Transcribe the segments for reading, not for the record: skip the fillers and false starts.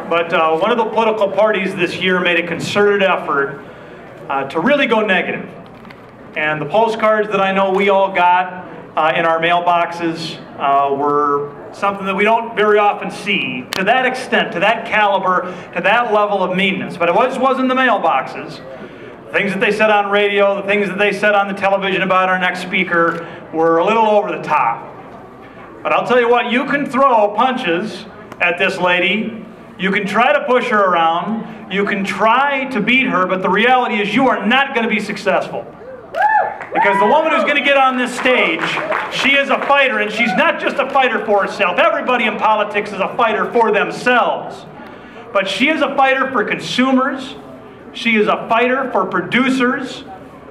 But one of the political parties this year made a concerted effort to really go negative. And the postcards that I know we all got in our mailboxes were something that we don't very often see to that extent, to that caliber, to that level of meanness. But it wasn't the mailboxes. The things that they said on radio, the things that they said on the television about our next speaker were a little over the top. But I'll tell you what, you can throw punches at this lady. You can try to push her around. You can try to beat her, but the reality is you are not going to be successful. Because the woman who's going to get on this stage, she is a fighter, and she's not just a fighter for herself. Everybody in politics is a fighter for themselves. But she is a fighter for consumers. She is a fighter for producers.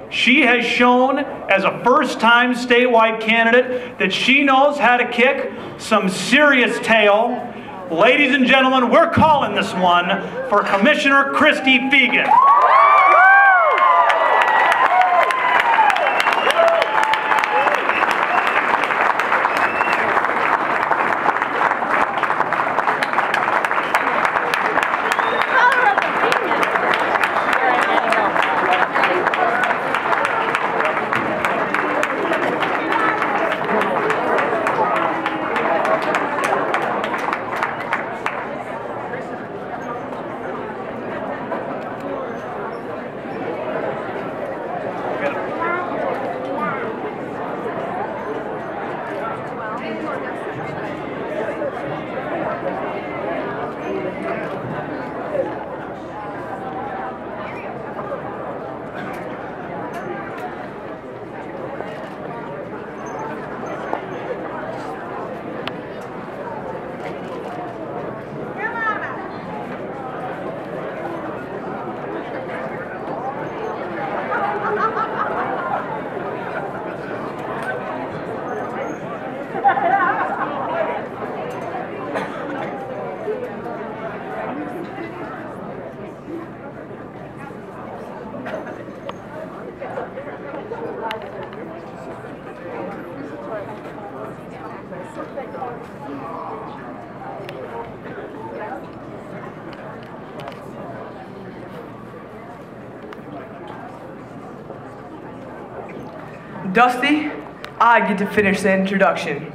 She has shown as a first-time statewide candidate that she knows how to kick some serious tail. Ladies and gentlemen, we're calling this one for Commissioner Kristie Fiegen. Dusty, I get to finish the introduction.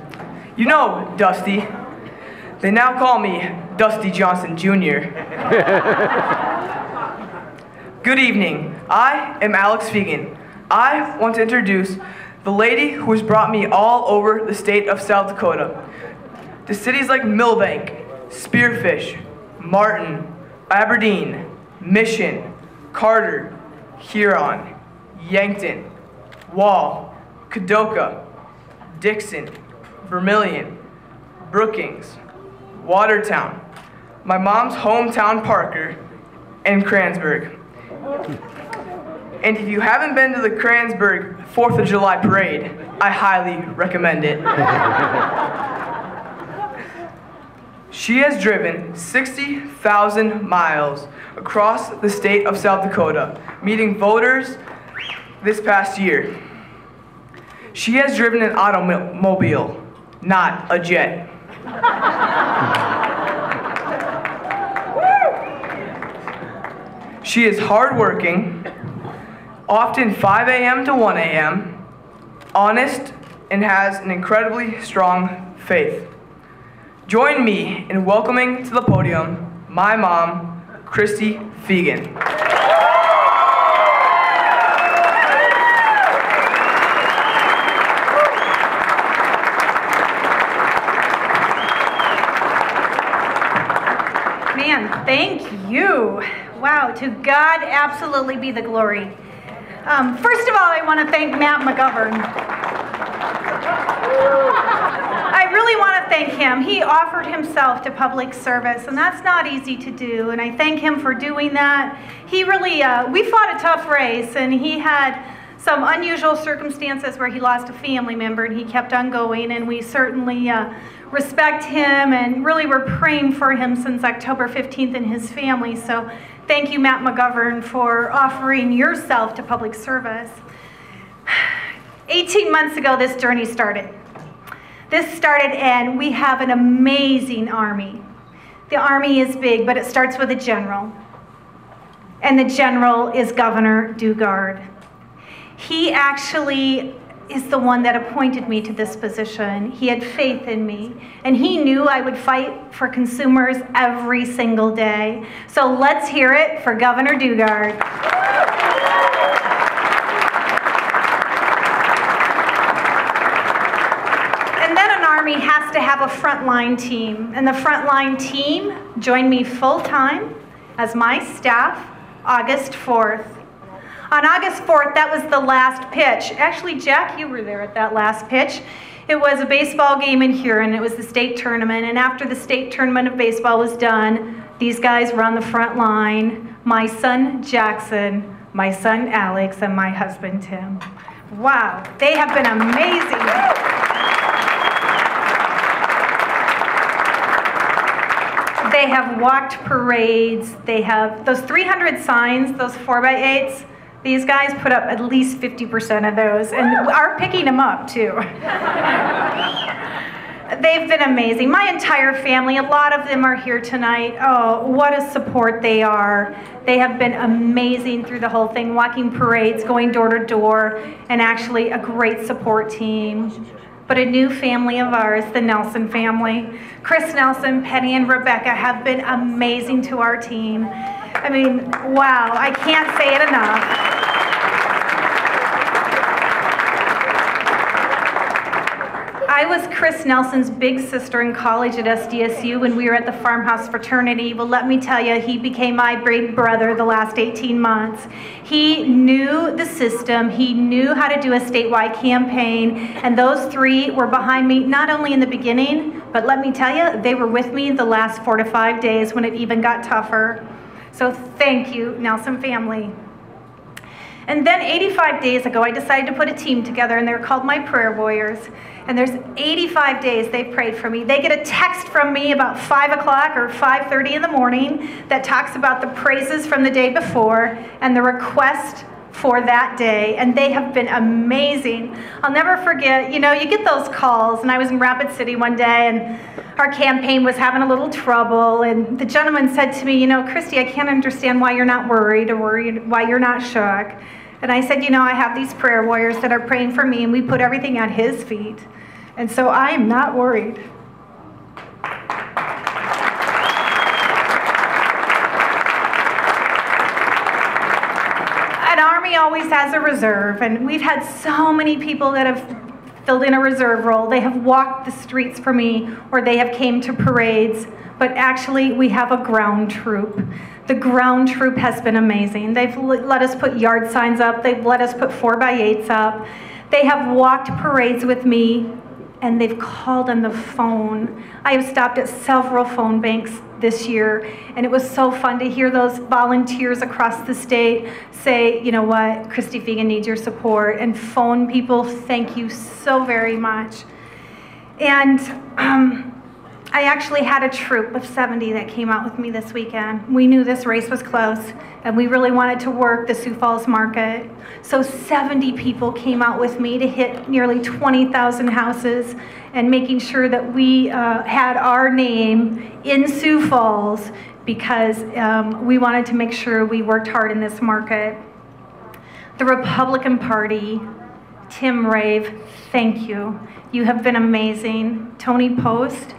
You know, Dusty, they now call me Dusty Johnson Jr. Good evening, I am Alex Fiegen. I want to introduce the lady who has brought me all over the state of South Dakota, to cities like Milbank, Spearfish, Martin, Aberdeen, Mission, Carter, Huron, Yankton, Wall, Kadoka, Dixon, Vermilion, Brookings, Watertown, my mom's hometown Parker, and Kransburg. And if you haven't been to the Kransburg 4th of July parade, I highly recommend it. She has driven 60,000 miles across the state of South Dakota, meeting voters this past year. She has driven an automobile, not a jet. She is hardworking, often 5 a.m. to 1 a.m., honest, and has an incredibly strong faith. Join me in welcoming to the podium my mom, Kristie Fiegen. Man, thank you. Wow, to God absolutely be the glory. First of all, I want to thank Matt McGovern. I really want to thank him. He offered himself to public service, and that's not easy to do, and I thank him for doing that. He really, we fought a tough race, and he had some unusual circumstances where he lost a family member, and he kept on going, and we certainly respect him, and really we're praying for him since October 15th and his family. So thank you, Matt McGovern, for offering yourself to public service. 18 months ago, this journey started. This started, and we have an amazing Army. The Army is big, but it starts with a general. And the general is Governor Dugard. He actually is the one that appointed me to this position. He had faith in me, and he knew I would fight for consumers every single day. So let's hear it for Governor Dugard. And then an Army has to have a frontline team, and the frontline team joined me full-time as my staff August 4th. On August 4th, that was the last pitch. Actually, Jack, you were there at that last pitch. It was a baseball game in Huron. It was the state tournament. And after the state tournament of baseball was done, these guys were on the front line. My son, Jackson, my son, Alex, and my husband, Tim. Wow, they have been amazing. They have walked parades. They have those 300 signs, those 4x8s. These guys put up at least 50% of those and are picking them up too. They've been amazing. My entire family, a lot of them are here tonight. Oh, what a support they are. They have been amazing through the whole thing, walking parades, going door to door, and actually a great support team. But a new family of ours, the Nelson family. Chris Nelson, Penny, and Rebecca have been amazing to our team. I mean, wow, I can't say it enough. I was Chris Nelson's big sister in college at SDSU when we were at the farmhouse fraternity. Well, let me tell you, he became my big brother the last 18 months. He knew the system, he knew how to do a statewide campaign, and those three were behind me not only in the beginning, but let me tell you, they were with me the last 4 to 5 days when it even got tougher. So thank you, Nelson family. And then 85 days ago, I decided to put a team together, and they're called my Prayer Warriors. And there's 85 days they've prayed for me. They get a text from me about 5 o'clock or 5:30 in the morning that talks about the praises from the day before and the request for that day, and they have been amazing. I'll never forget, you know, you get those calls, and I was in Rapid City one day, and our campaign was having a little trouble, and the gentleman said to me, you know, Kristie, I can't understand why you're not worried or why you're not shook. And I said, you know, I have these prayer warriors that are praying for me, and we put everything at his feet. And so I am not worried. An Army always has a reserve, and we've had so many people that have filled in a reserve role. They have walked the streets for me, or they have came to parades, but actually we have a ground troop. The ground troop has been amazing. They've let us put yard signs up. They've let us put 4x8s up. They have walked parades with me, and they've called on the phone. I have stopped at several phone banks this year, and it was so fun to hear those volunteers across the state say, you know what, Kristie Fiegen needs your support, and phone people, thank you so very much. And I actually had a troop of 70 that came out with me this weekend. We knew this race was close, and we really wanted to work the Sioux Falls market. So 70 people came out with me to hit nearly 20,000 houses and making sure that we had our name in Sioux Falls because we wanted to make sure we worked hard in this market. The Republican Party, Tim Rave, thank you. You have been amazing. Tony Post,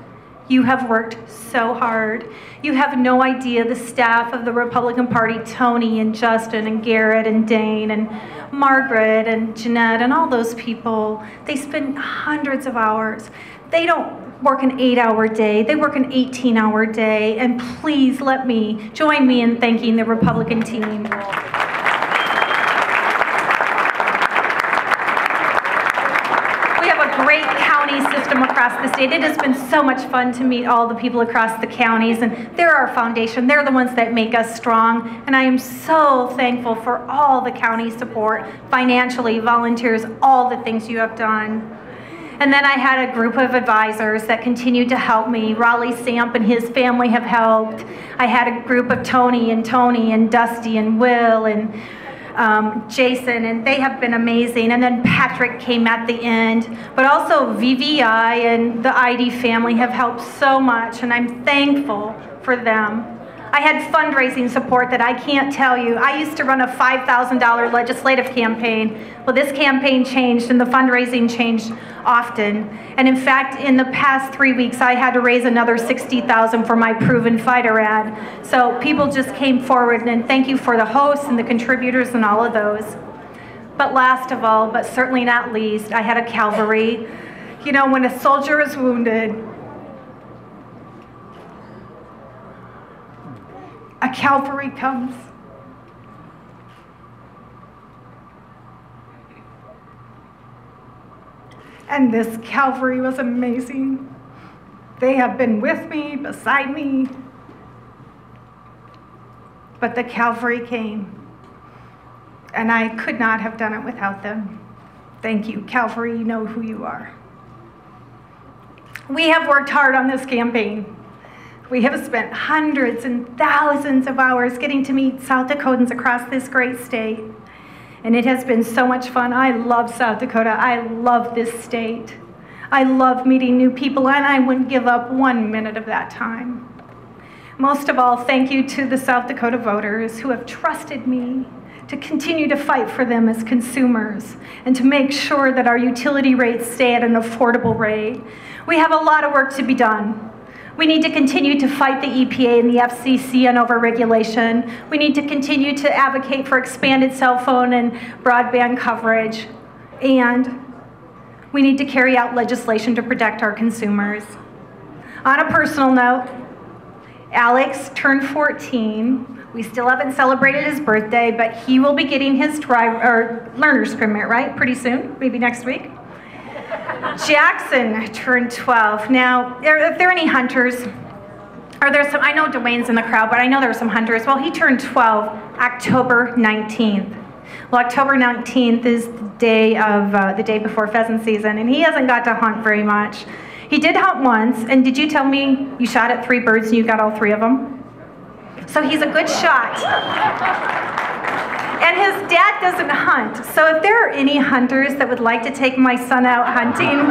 you have worked so hard. You have no idea the staff of the Republican Party, Tony and Justin and Garrett and Dane and Margaret and Jeanette and all those people. They spend hundreds of hours. They don't work an 8-hour day. They work an 18-hour day. And please join me in thanking the Republican team. Great county system across the state. It has been so much fun to meet all the people across the counties, and they're our foundation. They're the ones that make us strong, and I am so thankful for all the county support, financially, volunteers, all the things you have done. And then I had a group of advisors that continued to help me. Raleigh Samp and his family have helped. I had a group of Tony and Dusty and Will and Jason, and they have been amazing. And then Patrick came at the end, but also VVI and the ID family have helped so much, and I'm thankful for for them. I had fundraising support that I can't tell you. I used to run a $5,000 legislative campaign. Well, this campaign changed and the fundraising changed often. And in fact, in the past 3 weeks, I had to raise another $60,000 for my Proven Fighter ad. So people just came forward, and thank you for the hosts and the contributors and all of those. But last of all, but certainly not least, I had a cavalry. You know, when a soldier is wounded, a cavalry comes. And this cavalry was amazing. They have been with me, beside me. But the cavalry came, and I could not have done it without them. Thank you, cavalry, you know who you are. We have worked hard on this campaign. We have spent hundreds and thousands of hours getting to meet South Dakotans across this great state. And it has been so much fun. I love South Dakota. I love this state. I love meeting new people, and I wouldn't give up 1 minute of that time. Most of all, thank you to the South Dakota voters who have trusted me to continue to fight for them as consumers and to make sure that our utility rates stay at an affordable rate. We have a lot of work to be done. We need to continue to fight the EPA and the FCC on overregulation. We need to continue to advocate for expanded cell phone and broadband coverage. And we need to carry out legislation to protect our consumers. On a personal note, Alex turned 14. We still haven't celebrated his birthday, but he will be getting his learner's permit, right? Pretty soon, maybe next week. Jackson turned 12. Now, if there are any hunters, or there's some, I know Dwayne's in the crowd, but I know there are some hunters. Well, he turned 12 October 19th. Well, October 19th is the day before pheasant season, and he hasn't got to hunt very much. He did hunt once, and did you tell me you shot at 3 birds and you got all 3 of them? So he's a good shot. And his dad doesn't hunt. So if there are any hunters that would like to take my son out hunting,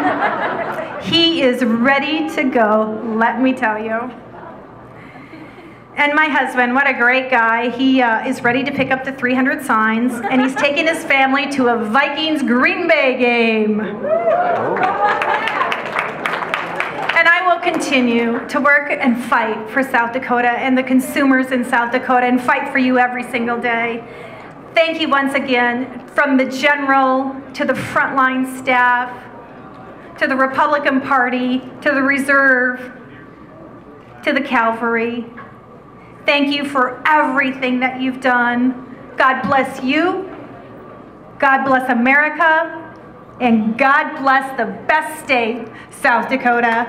he is ready to go, let me tell you. And my husband, what a great guy. He is ready to pick up the 300 signs, and he's taking his family to a Vikings Green Bay game. And I will continue to work and fight for South Dakota and the consumers in South Dakota and fight for you every single day. Thank you once again, from the general to the frontline staff, to the Republican Party, to the Reserve, to the Cavalry. Thank you for everything that you've done. God bless you, God bless America, and God bless the best state, South Dakota.